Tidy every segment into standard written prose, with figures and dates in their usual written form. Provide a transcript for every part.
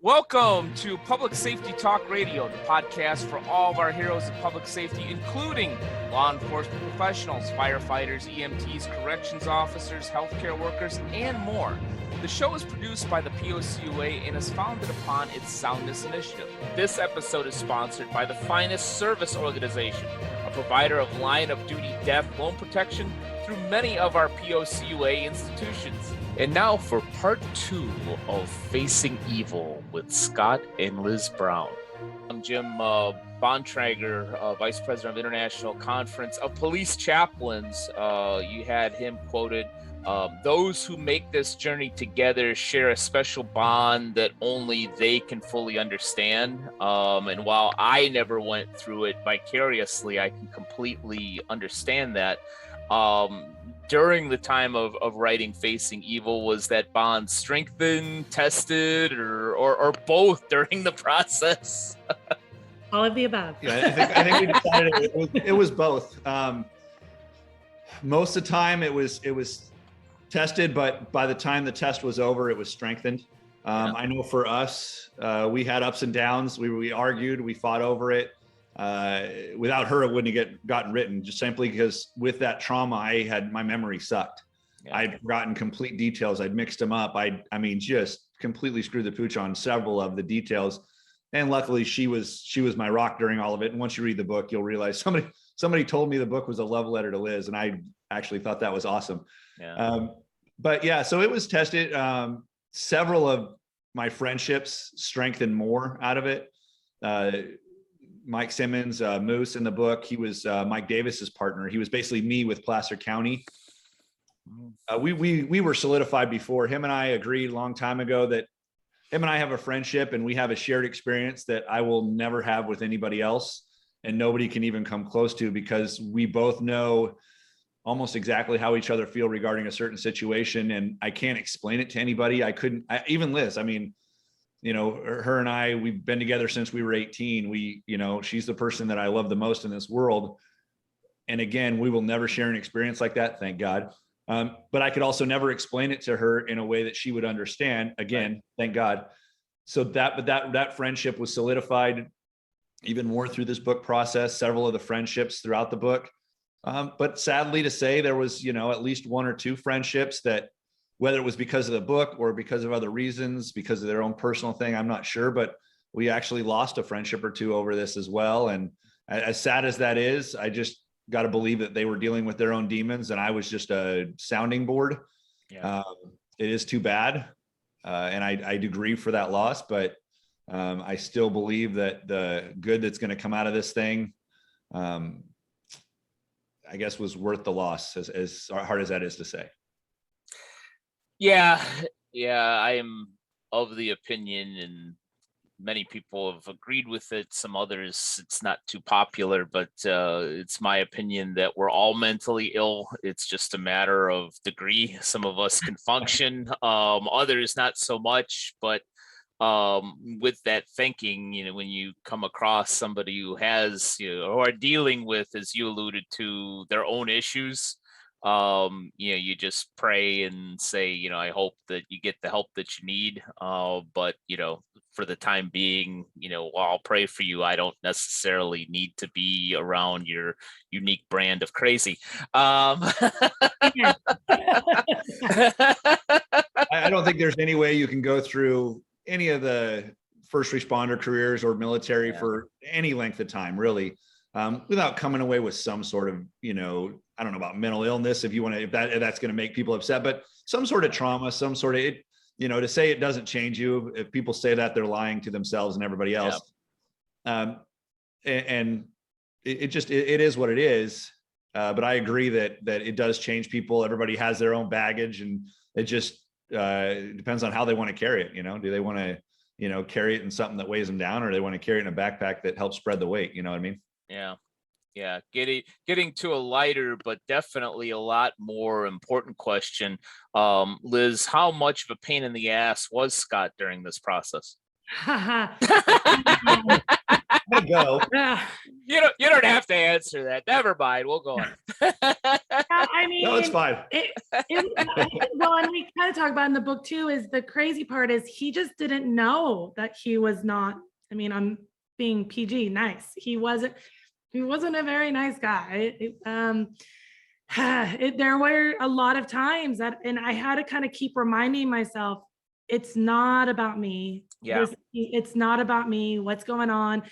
Welcome to Public Safety Talk Radio, the podcast for all of our heroes of public safety, including law enforcement professionals, firefighters, EMTs, corrections officers, healthcare workers, and more. The show is produced by the POCUA and is founded upon its Soundness Initiative. This episode is sponsored by the Finest Service Organization, a provider of line of duty death loan protection through many of our POCUA institutions. And now for part 2 of Facing Evil with Scott and Liz Brown. I'm Jim Bontrager, Vice President of International Conference of Police Chaplains. You had him quoted, those who make this journey together share a special bond that only they can fully understand. And while I never went through it vicariously, I can completely understand that. During the time of writing Facing Evil, was that bond strengthened, tested, or both during the process? All of the above. Yeah, I think we decided it was both. Most of the time it was tested, but by the time the test was over, it was strengthened. I know for us, we had ups and downs. We argued, we fought over it. Without her, it wouldn't have gotten written, just simply because with that trauma, my memory sucked. Yeah. I'd forgotten complete details. I'd mixed them up. I mean, just completely screwed the pooch on several of the details. And luckily she was my rock during all of it. And once you read the book, you'll realize somebody told me the book was a love letter to Liz. And I actually thought that was awesome. Yeah. But yeah, so it was tested. Several of my friendships strengthened more out of it. Mike Simmons, Moose in the book, he was Mike Davis's partner. He was basically me with Placer County. We were solidified before. Him and I agreed a long time ago that him and I have a friendship and we have a shared experience that I will never have with anybody else, and nobody can even come close to, because we both know almost exactly how each other feel regarding a certain situation. And I can't explain it to anybody. Even Liz, I mean, you know, her and I, we've been together since we were 18. She's the person that I love the most in this world. And again, we will never share an experience like that, thank God. But I could also never explain it to her in a way that she would understand. Again, thank God. So that friendship was solidified even more through this book process, several of the friendships throughout the book. But sadly to say, there was, at least one or two friendships that, whether it was because of the book or because of other reasons, because of their own personal thing, I'm not sure, but we actually lost a friendship or two over this as well. And as sad as that is, I just got to believe that they were dealing with their own demons and I was just a sounding board. Yeah. It is too bad. And I do grieve for that loss, but I still believe that the good that's going to come out of this thing, I guess, was worth the loss, as hard as that is to say. Yeah, I am of the opinion, and many people have agreed with it. Some others, it's not too popular, but it's my opinion that we're all mentally ill. It's just a matter of degree. Some of us can function, others not so much. But with that thinking, when you come across somebody who has, who are dealing with, as you alluded to, their own issues, you just pray and say, I hope that you get the help that you need. But, for the time being, while I'll pray for you, I don't necessarily need to be around your unique brand of crazy. I don't think there's any way you can go through any of the first responder careers or military for any length of time, really, without coming away with some sort of, I don't know about mental illness, if that's going to make people upset, but some sort of trauma, some sort of, to say it doesn't change you. If people say that, they're lying to themselves and everybody else. And it is what it is. But I agree that it does change people. Everybody has their own baggage, and it just depends on how they want to carry it. Do they want to, carry it in something that weighs them down, or they want to carry it in a backpack that helps spread the weight? You know what I mean? Yeah. Getting to a lighter, but definitely a lot more important question. Liz, how much of a pain in the ass was Scott during this process? I go. Yeah. You don't have to answer that. Never mind. We'll go on. I mean, No, it's fine. well, and we kind of talk about in the book too, is the crazy part is he just didn't know that he was not, I mean, I'm being PG nice. He wasn't a very nice guy. There were a lot of times and I had to kind of keep reminding myself, it's not about me. Yeah. It's not about me. What's going on?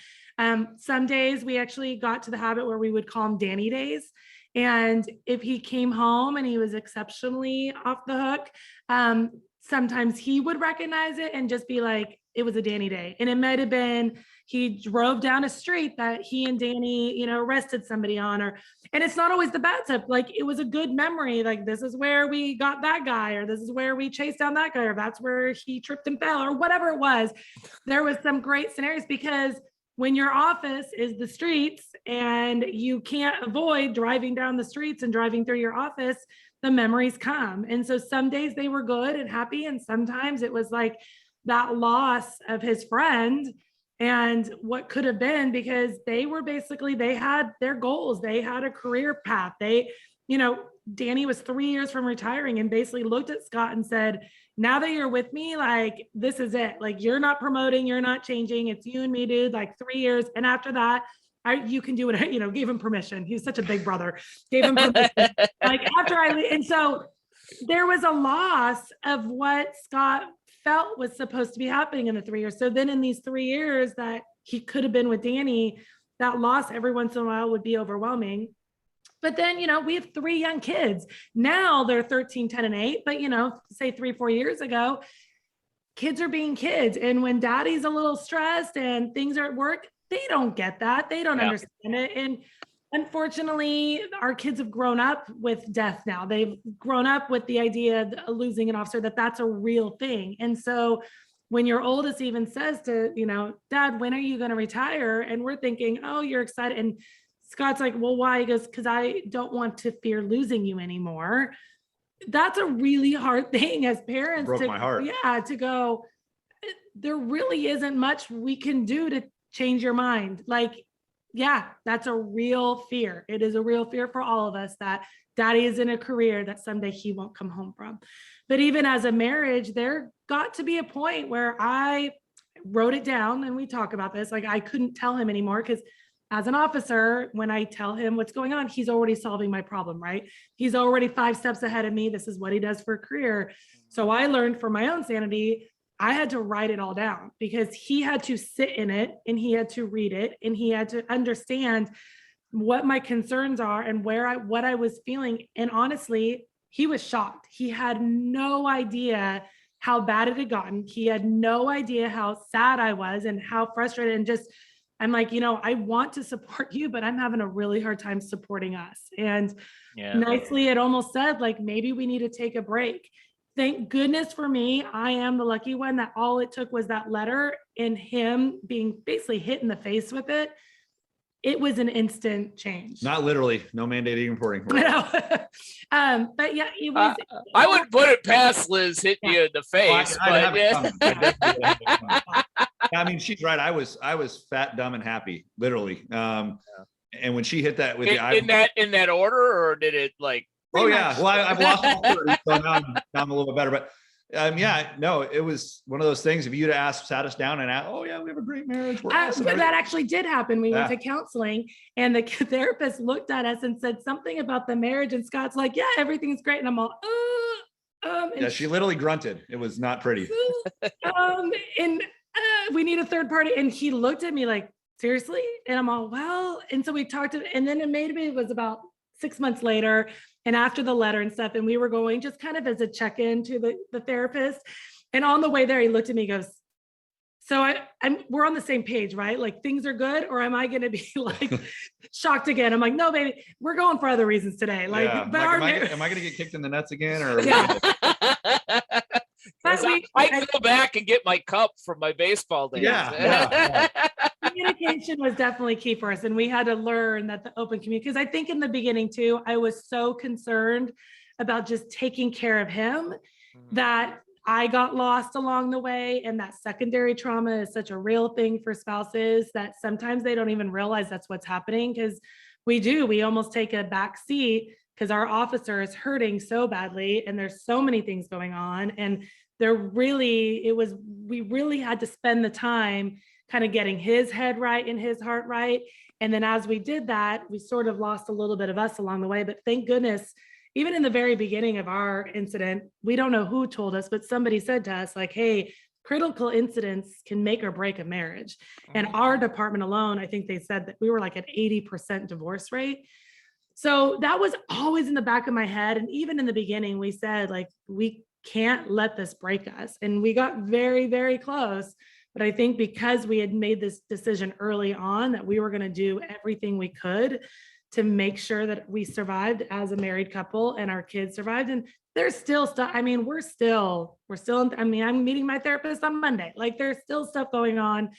Some days we actually got to the habit where we would call him Danny days. And if he came home and he was exceptionally off the hook, sometimes he would recognize it and just be like, it was a Danny day. And it might have been, he drove down a street that he and Danny, arrested somebody on, and it's not always the bad stuff. Like it was a good memory. Like this is where we got that guy, or this is where we chased down that guy, or that's where he tripped and fell, or whatever it was. There was some great scenarios because when your office is the streets and you can't avoid driving down the streets and driving through your office, the memories come. And so some days they were good and happy. And sometimes it was like that loss of his friend and what could have been, because they had their goals. They had a career path. Danny was 3 years from retiring and basically looked at Scott and said, now that you're with me, like, this is it. Like, you're not promoting, you're not changing. It's you and me, dude, like 3 years. And after that, you can do it, gave him permission. He was such a big brother, gave him permission. And so there was a loss of what Scott felt was supposed to be happening in the 3 years. So then in these 3 years that he could have been with Danny, that loss every once in a while would be overwhelming. But then, we have 3 young kids. Now they're 13, 10, and 8. But, say 3-4 years ago, kids are being kids. And when daddy's a little stressed and things are at work, they don't get that. They don't understand it. And unfortunately, our kids have grown up with death now. They've grown up with the idea of losing an officer, that's a real thing. And so when your oldest even says to, Dad, when are you going to retire? And we're thinking, oh, you're excited. And Scott's like, well, why? He goes, because I don't want to fear losing you anymore. That's a really hard thing as parents. Broke my heart. Yeah, to go, there really isn't much we can do to change your mind. Like, yeah, that's a real fear. It is a real fear for all of us that daddy is in a career that someday he won't come home from. But even as a marriage, there got to be a point where I wrote it down, and we talk about this. Like, I couldn't tell him anymore because as an officer, when I tell him what's going on, he's already solving my problem, right? He's already 5 steps ahead of me. This is what he does for a career. So I learned for my own sanity, I had to write it all down because he had to sit in it and he had to read it and he had to understand what my concerns are and what I was feeling. And honestly, he was shocked. He had no idea how bad it had gotten. He had no idea how sad I was and how frustrated, and just, I'm like, I want to support you, but I'm having a really hard time supporting us. And nicely, it almost said, like, maybe we need to take a break. Thank goodness for me, I am the lucky one that all it took was that letter and him being basically hit in the face with it. It was an instant change. Not literally, no mandating reporting. But yeah, it was. I wouldn't put it past Liz hitting you in the face. I mean, she's right. I was fat, dumb, and happy, literally. And when she hit that with in that order, or did it like? Oh yeah. Well, I've lost all 30, so now I'm a little bit better. But it was one of those things. If you'd sat us down and asked, oh yeah, we have a great marriage. We're awesome. That actually did happen. We went to counseling, and the therapist looked at us and said something about the marriage, and Scott's like, yeah, everything's great, and I'm all, yeah, she literally grunted. It was not pretty. We need a third party. And he looked at me like, seriously? And I'm all, well, and so we talked to, and then it was about 6 months later, and after the letter and stuff, and we were going just kind of as a check-in to the therapist. And on the way there, he looked at me and goes, so we're on the same page, right? Like, things are good, or am I going to be like shocked again? I'm like, no, baby, we're going for other reasons today. Like, yeah. but am I going to get kicked in the nuts again? Or yeah. I go back and get my cup from my baseball days. Yeah. Communication was definitely key for us. And we had to learn that the open communication, because I think in the beginning too, I was so concerned about just taking care of him that I got lost along the way, and that secondary trauma is such a real thing for spouses that sometimes they don't even realize that's what's happening, because we almost take a back seat because our officer is hurting so badly and there's so many things going on. And we really had to spend the time kind of getting his head right and his heart right. And then as we did that, we sort of lost a little bit of us along the way. But thank goodness, even in the very beginning of our incident, we don't know who told us, but somebody said to us, like, hey, critical incidents can make or break a marriage. And our department alone, I think they said that we were like at 80% divorce rate. So that was always in the back of my head. And even in the beginning, we said, like, we can't let this break us. And we got very, very close. But I think because we had made this decision early on that we were going to do everything we could to make sure that we survived as a married couple and our kids survived. And there's still stuff. I mean, I'm meeting my therapist on Monday. Like, there's still stuff going on.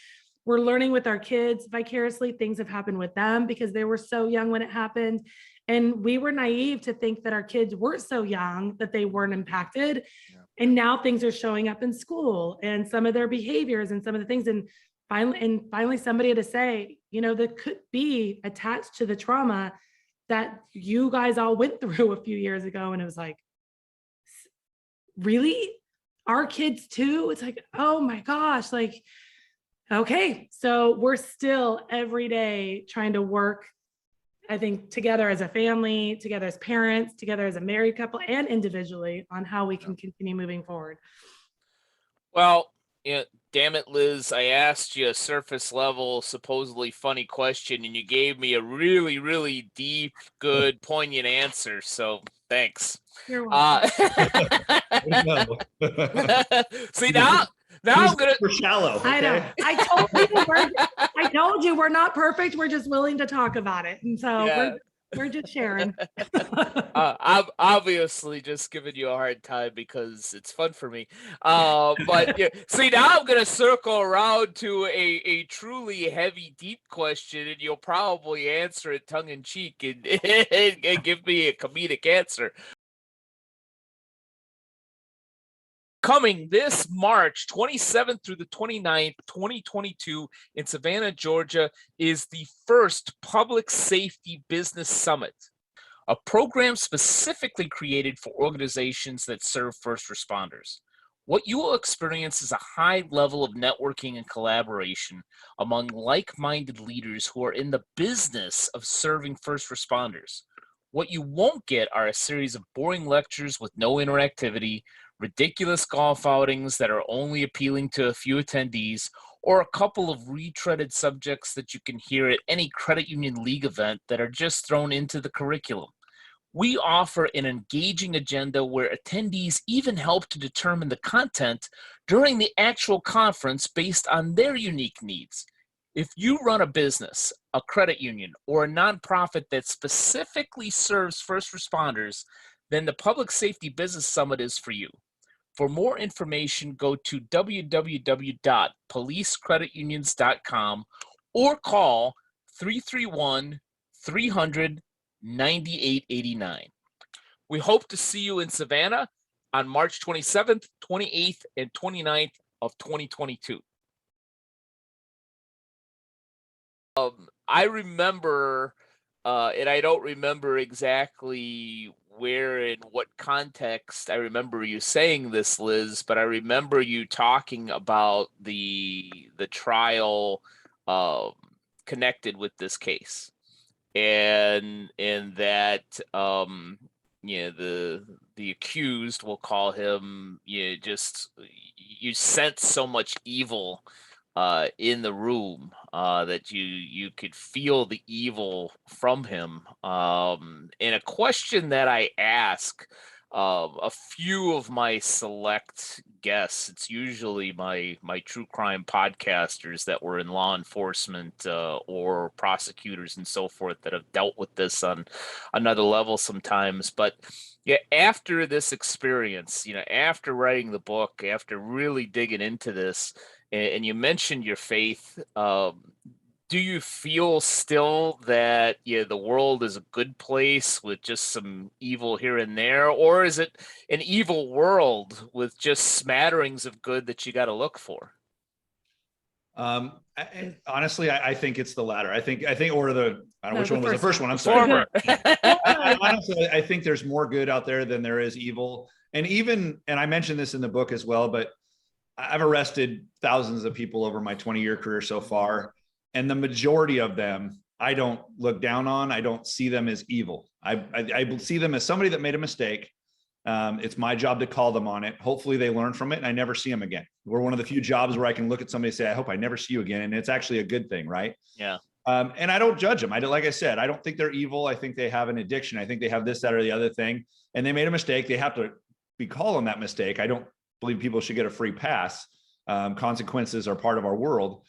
We're learning with our kids vicariously. Things have happened with them because they were so young when it happened. And we were naive to think that our kids were so young that they weren't impacted. Yeah. And now things are showing up in school and some of their behaviors and some of the things. And finally somebody had to say, that could be attached to the trauma that you guys all went through a few years ago. And it was like, really? Our kids too? It's like, oh my gosh, like, okay. So we're still every day trying to work, I think, together as a family, together as parents, together as a married couple, and individually on how we can continue moving forward. Well, damn it, Liz, I asked you a surface level, supposedly funny question, and you gave me a really, really deep, good, poignant answer. So thanks. You're welcome. See, now I'm gonna. We're shallow. Okay? I know. I told you we're not perfect. We're just willing to talk about it, and so we're just sharing. I'm obviously just giving you a hard time because it's fun for me. But see, now I'm gonna circle around to a truly heavy, deep question, and you'll probably answer it tongue in cheek and give me a comedic answer. Coming this March 27th through the 29th, 2022 in Savannah, Georgia, is the first Public Safety Business Summit, a program specifically created for organizations that serve first responders. What you will experience is a high level of networking and collaboration among like-minded leaders who are in the business of serving first responders. What you won't get are a series of boring lectures with no interactivity, ridiculous golf outings that are only appealing to a few attendees, or a couple of retreaded subjects that you can hear at any credit union league event that are just thrown into the curriculum. We offer an engaging agenda where attendees even help to determine the content during the actual conference based on their unique needs. If you run a business, a credit union, or a nonprofit that specifically serves first responders, then the Public Safety Business Summit is for you. For more information, go to www.policecreditunions.com or call 331-300-9889. We hope to see you in Savannah on March 27th, 28th, and 29th of 2022. I remember, and I don't remember exactly where in what context I remember you saying this, Liz, but I remember you talking about the trial connected with this case, and that the accused, we'll call him, you sense so much evil in the room that you could feel the evil from him. And a question that I ask a few of my select guests, it's usually my true crime podcasters that were in law enforcement or prosecutors and so forth that have dealt with this on another level sometimes. But after this experience, after writing the book, after really digging into this, and you mentioned your faith, Do you feel still that the world is a good place with just some evil here and there, or is it an evil world with just smatterings of good that you got to look for? Honestly, I think it's the latter. I think, or the, I don't know which one was the first one. I'm sorry. Former. Honestly, I think there's more good out there than there is evil. And I mentioned this in the book as well, but I've arrested thousands of people over my 20-year career so far. And the majority of them, I don't look down on. I don't see them as evil. I see them as somebody that made a mistake. It's my job to call them on it. Hopefully they learn from it and I never see them again. We're one of the few jobs where I can look at somebody and say, I hope I never see you again. And it's actually a good thing, right? Yeah. And I don't judge them. Like I said, I don't think they're evil. I think they have an addiction. I think they have this, that, or the other thing. And they made a mistake. They have to be called on that mistake. I don't believe people should get a free pass. Consequences are part of our world,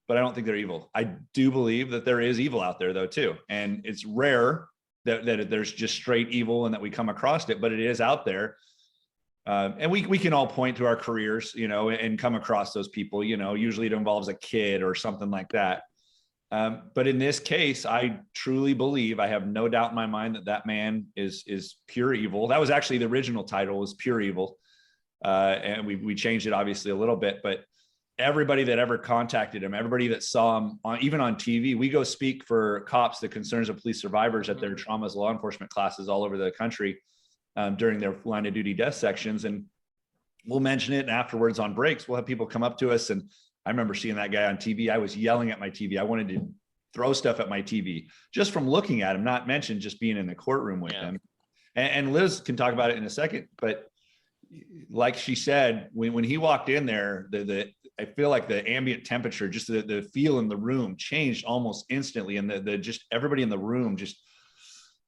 but I don't think they're evil. I do believe that there is evil out there though, too. And it's rare that there's just straight evil and that we come across it, but it is out there. And we can all point to our careers, and come across those people, usually it involves a kid or something like that. But in this case, I truly believe, I have no doubt in my mind that man is pure evil. That was actually the original title, was Pure Evil. And we changed it obviously a little bit, but everybody that ever contacted him, everybody that saw him even on TV, we go speak for cops, the concerns of police survivors at their traumas law enforcement classes all over the country during their line of duty death sections. And we'll mention it. And afterwards on breaks, we'll have people come up to us. And I remember seeing that guy on TV. I was yelling at my TV. I wanted to throw stuff at my TV just from looking at him, not mention just being in the courtroom with him. And Liz can talk about it in a second, but like she said, when he walked in there, I feel like the ambient temperature, just the feel in the room changed almost instantly. And the just everybody in the room just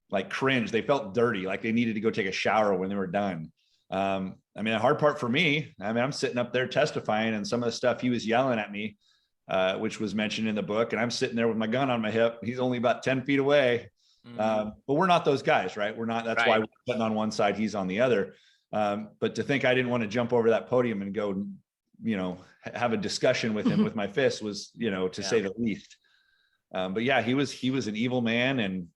like cringed. They felt dirty, like they needed to go take a shower when they were done. The hard part for me, I'm sitting up there testifying, and some of the stuff he was yelling at me, which was mentioned in the book, and I'm sitting there with my gun on my hip. He's only about 10 feet away. But we're not those guys, right? We're not, that's right. Why we're sitting on one side, he's on the other. But to think I didn't want to jump over that podium and go, have a discussion with him with my fist was, to say the least. But yeah, he was an evil man. And,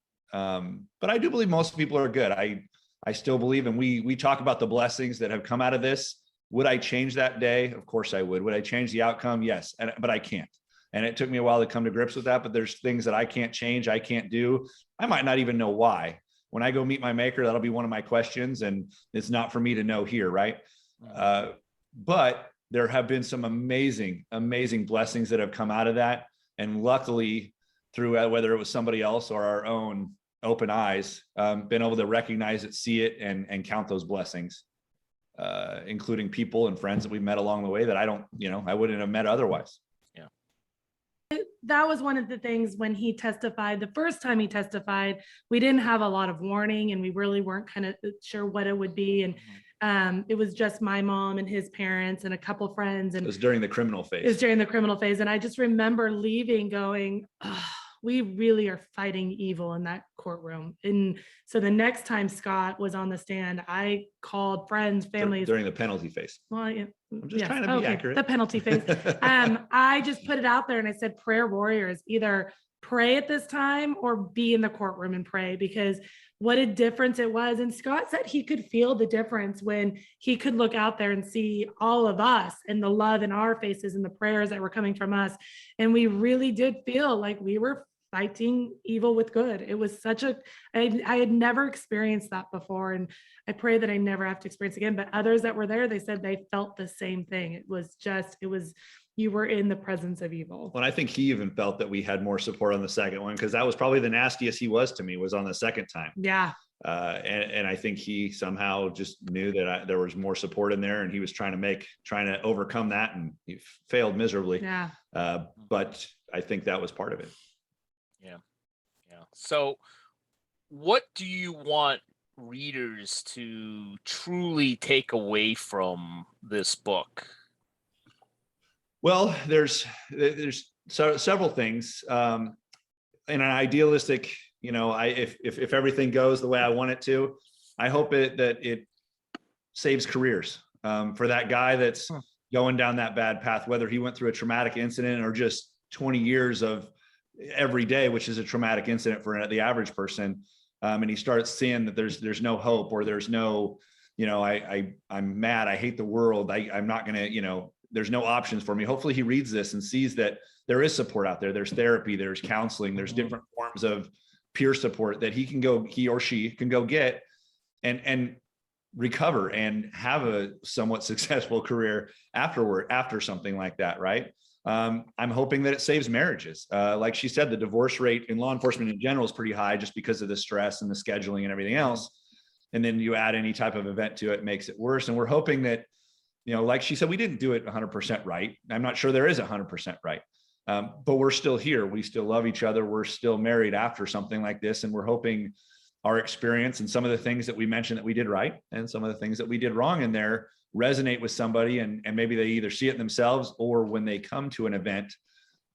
but I do believe most people are good. I still believe, and we talk about the blessings that have come out of this. Would I change that day? Of course I would. Would I change the outcome? Yes. But I can't. And it took me a while to come to grips with that, but there's things that I can't change. I can't do. I might not even know why. When I go meet my maker, that'll be one of my questions, and it's not for me to know here. Right. But there have been some amazing, amazing blessings that have come out of that. And luckily, through whether it was somebody else or our own open eyes, been able to recognize it, see it, and count those blessings, including people and friends that we met along the way that I wouldn't have met otherwise. That was one of the things when he testified, the first time he testified, we didn't have a lot of warning and we really weren't kind of sure what it would be. And it was just my mom and his parents and a couple friends. And it was during the criminal phase. It was during the criminal phase. And I just remember leaving going, oh, we really are fighting evil in that courtroom. And so the next time Scott was on the stand, I called friends, families. During the penalty phase. Well, I'm just trying to be accurate. The penalty phase. I just put it out there and I said, prayer warriors, either pray at this time or be in the courtroom and pray, because what a difference it was. And Scott said he could feel the difference when he could look out there and see all of us and the love in our faces and the prayers that were coming from us. And we really did feel like we were fighting evil with good. It was I had never experienced that before. And I pray that I never have to experience again, but others that were there, they said they felt the same thing. It was you were in the presence of evil. Well, I think he even felt that we had more support on the second one, because that was probably the nastiest he was to me, was on the second time. Yeah. And I think he somehow just knew that there was more support in there, and he was trying to overcome that, and he failed miserably. Yeah. But I think that was part of it. Yeah. So what do you want readers to truly take away from this book? Well, there's several things. In an idealistic, if everything goes the way I want it to, I hope that it saves careers for that guy that's going down that bad path, whether he went through a traumatic incident or just 20 years of every day, which is a traumatic incident for the average person. And he starts seeing that there's no hope, or there's no, I'm mad. I hate the world. I'm not going to, there's no options for me. Hopefully he reads this and sees that there is support out there. There's therapy, there's counseling, there's different forms of peer support that he or she can go get and recover and have a somewhat successful career after something like that. Right. I'm hoping that it saves marriages. Like she said, the divorce rate in law enforcement in general is pretty high just because of the stress and the scheduling and everything else. And then you add any type of event to it, makes it worse. And we're hoping that, like she said, we didn't do it 100% right. I'm not sure there is 100% right. But we're still here. We still love each other. We're still married after something like this. And we're hoping our experience and some of the things that we mentioned that we did right and some of the things that we did wrong in there resonate with somebody. And maybe they either see it themselves, or when they come to an event,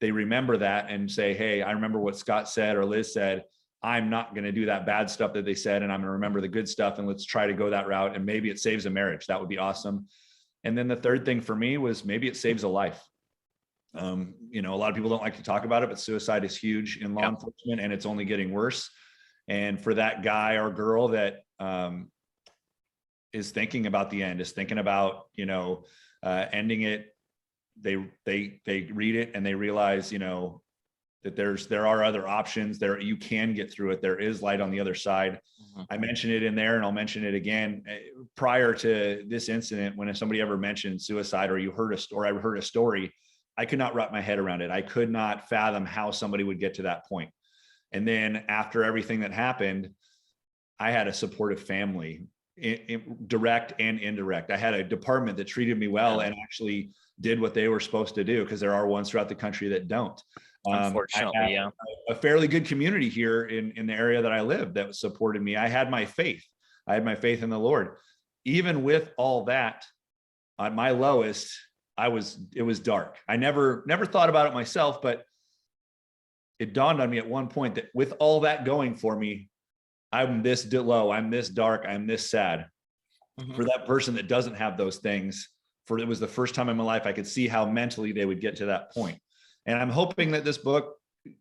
they remember that and say, hey, I remember what Scott said or Liz said. I'm not going to do that bad stuff that they said, and I'm going to remember the good stuff, and let's try to go that route. And maybe it saves a marriage. That would be awesome. And then the third thing for me was maybe it saves a life. A lot of people don't like to talk about it, but suicide is huge in law enforcement, and it's only getting worse. And for that guy or girl that is thinking about the end, is thinking about, ending it, they read it and they realize, that there are other options there. You can get through it. There is light on the other side. I mentioned it in there, and I'll mention it again. Prior to this incident, when somebody ever mentioned suicide, or I heard a story, I could not wrap my head around it. I could not fathom how somebody would get to that point. And then after everything that happened, I had a supportive family, direct and indirect. I had a department that treated me well and actually did what they were supposed to do, because there are ones throughout the country that don't. Unfortunately, a fairly good community here in the area that I live that supported me. I had my faith. I had my faith in the Lord. Even with all that, at my lowest, it was dark. I never thought about it myself, but it dawned on me at one point that with all that going for me, I'm this low, I'm this dark, I'm this sad. For that person that doesn't have those things, it was the first time in my life I could see how mentally they would get to that point. And I'm hoping that this book,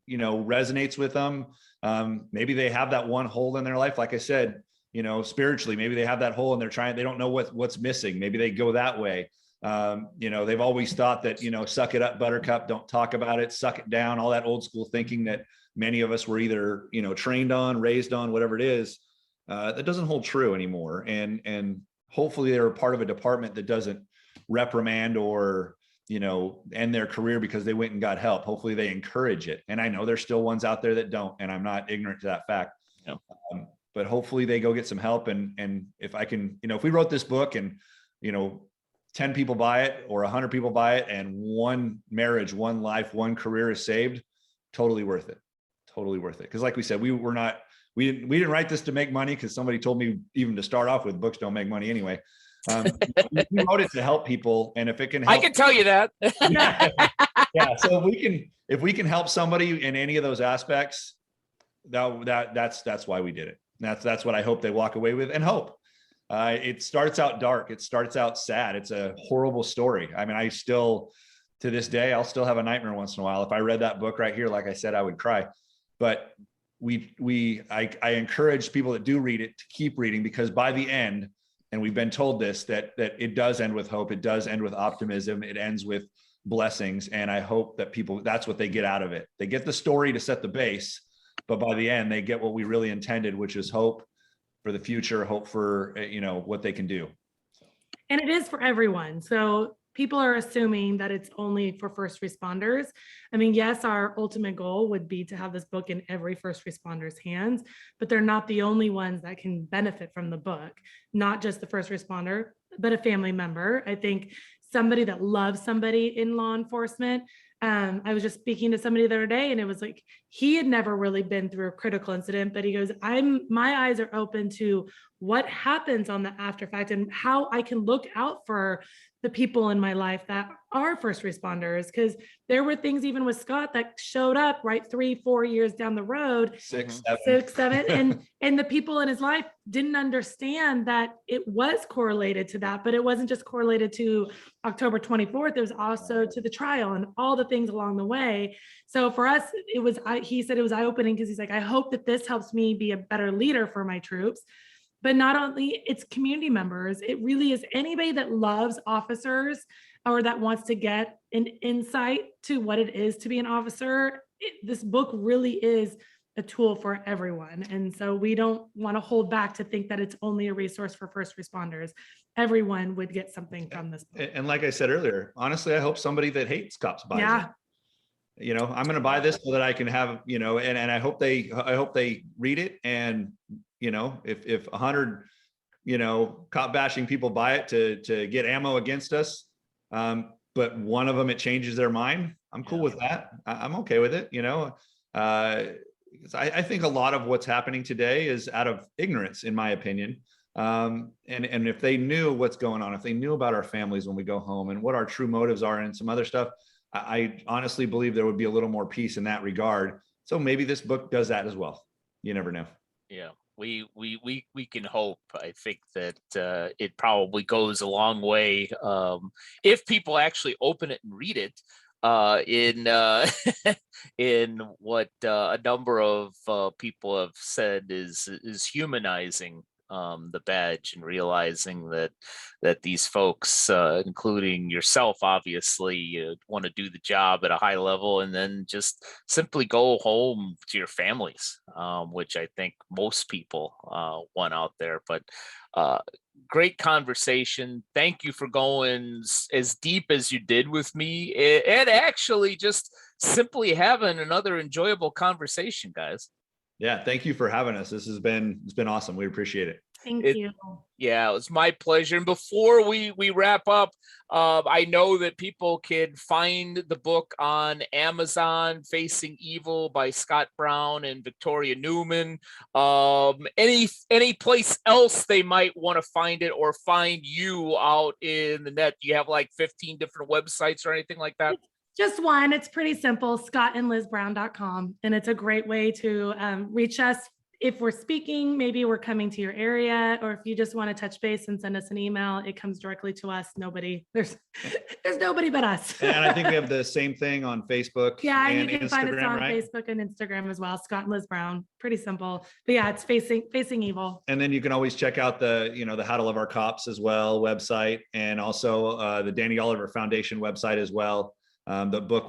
resonates with them. Maybe they have that one hole in their life. Like I said, spiritually, maybe they have that hole and they don't know what's missing. Maybe they go that way. They've always thought that, suck it up, buttercup, don't talk about it, suck it down, all that old school thinking that many of us were either, trained on, raised on, whatever it is, that doesn't hold true anymore. And hopefully they're a part of a department that doesn't reprimand or, end their career because they went and got help. Hopefully they encourage it. And I know there's still ones out there that don't, and I'm not ignorant to that fact. Yeah. But hopefully they go get some help. And if I can, if we wrote this book and, 10 people buy it or 100 people buy it, and one marriage, one life, one career is saved, totally worth it. Totally worth it. Because like we said, we didn't write this to make money, because somebody told me even to start off with, books don't make money anyway. We wrote it to help people, and if it can help, I can tell you that. Yeah. So if we can help somebody in any of those aspects, that's why we did it. That's what I hope they walk away with, and hope. It starts out dark. It starts out sad. It's a horrible story. I mean, to this day, I'll still have a nightmare once in a while. If I read that book right here, like I said, I would cry. But I encourage people that do read it to keep reading, because by the end, and we've been told this, that it does end with hope. It does end with optimism. It ends with blessings. And I hope that that's what they get out of it. They get the story to set the base, but by the end, they get what we really intended, which is hope for the future, hope for, what they can do. And it is for everyone. So people are assuming that it's only for first responders. I mean, yes, our ultimate goal would be to have this book in every first responder's hands, but they're not the only ones that can benefit from the book, not just the first responder, but a family member. I think somebody that loves somebody in law enforcement. I was just speaking to somebody the other day, and it was like, he had never really been through a critical incident, but he goes, my eyes are open to what happens on the after fact and how I can look out for the people in my life that are first responders. Because there were things even with Scott that showed up right 3-4 years down the road, 6, 7, and the people in his life didn't understand that it was correlated to that, but it wasn't just correlated to October 24th. It was also to the trial and all the things along the way. So for us, he said it was eye-opening, because he's like, I hope that this helps me be a better leader for my troops. But not only it's community members, it really is anybody that loves officers or that wants to get an insight to what it is to be an officer. This book really is a tool for everyone. And so we don't want to hold back to think that it's only a resource for first responders. Everyone would get something from this book. And like I said earlier, honestly, I hope somebody that hates cops buys it. You know, I'm going to buy this so that I can have, you know, and I hope they read it. And, you know, if 100, you know, cop bashing people buy it to get ammo against us, but one of them, it changes their mind, I'm cool with that. I'm okay with it. You know, I think a lot of what's happening today is out of ignorance, in my opinion. And if they knew what's going on, if they knew about our families when we go home and what our true motives are and some other stuff, I honestly believe there would be a little more peace in that regard. So maybe this book does that as well. You never know. Yeah, we can hope. I think that it probably goes a long way if people actually open it and read it. In what a number of people have said is humanizing the badge, and realizing that these folks, including yourself, obviously want to do the job at a high level and then just simply go home to your families, which I think most people want out there. But great conversation. Thank you for going as deep as you did with me, and actually just simply having another enjoyable conversation, guys. Yeah, thank you for having us. It's been awesome. We appreciate it. Thank you. Yeah, it was my pleasure. And before we wrap up, I know that people can find the book on Amazon, Facing Evil by Scott Brown and Victoria Newman. Any place else they might want to find it or find you out in the net? Do you have like 15 different websites or anything like that? Just one. It's pretty simple, scottandlizbrown.com. And it's a great way to reach us. If we're speaking, maybe we're coming to your area, or if you just want to touch base and send us an email, it comes directly to us. There's nobody but us. And I think we have the same thing on Facebook. Yeah, and you can Instagram, find us on right? Facebook and Instagram as well. Scott and Liz Brown. Pretty simple. But yeah, it's Facing Evil. And then you can always check out the How to Love Our Cops as well website, and also the Danny Oliver Foundation website as well. The book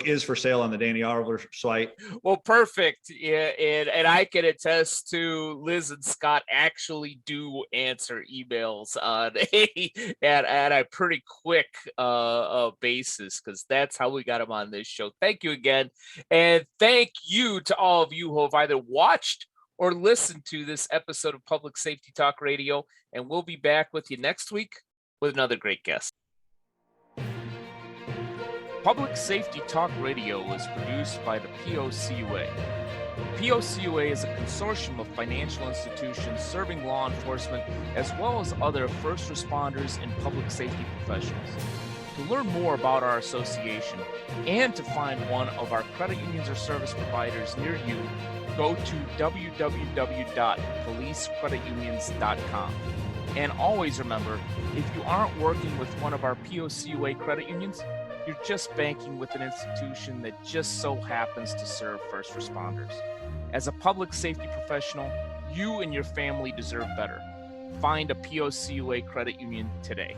is for sale on the Danny Oliver site. Well, perfect. Yeah, and I can attest to Liz and Scott actually do answer emails on at a pretty quick basis, because that's how we got them on this show. Thank you again, and thank you to all of you who have either watched or listened to this episode of Public Safety Talk Radio, and we'll be back with you next week with another great guest. Public Safety Talk Radio is produced by the POCUA. POCUA is a consortium of financial institutions serving law enforcement as well as other first responders and public safety professionals. To learn more about our association and to find one of our credit unions or service providers near you, go to www.policecreditunions.com. And always remember, if you aren't working with one of our POCUA credit unions, you're just banking with an institution that just so happens to serve first responders. As a public safety professional, you and your family deserve better. Find a POCUA credit union today.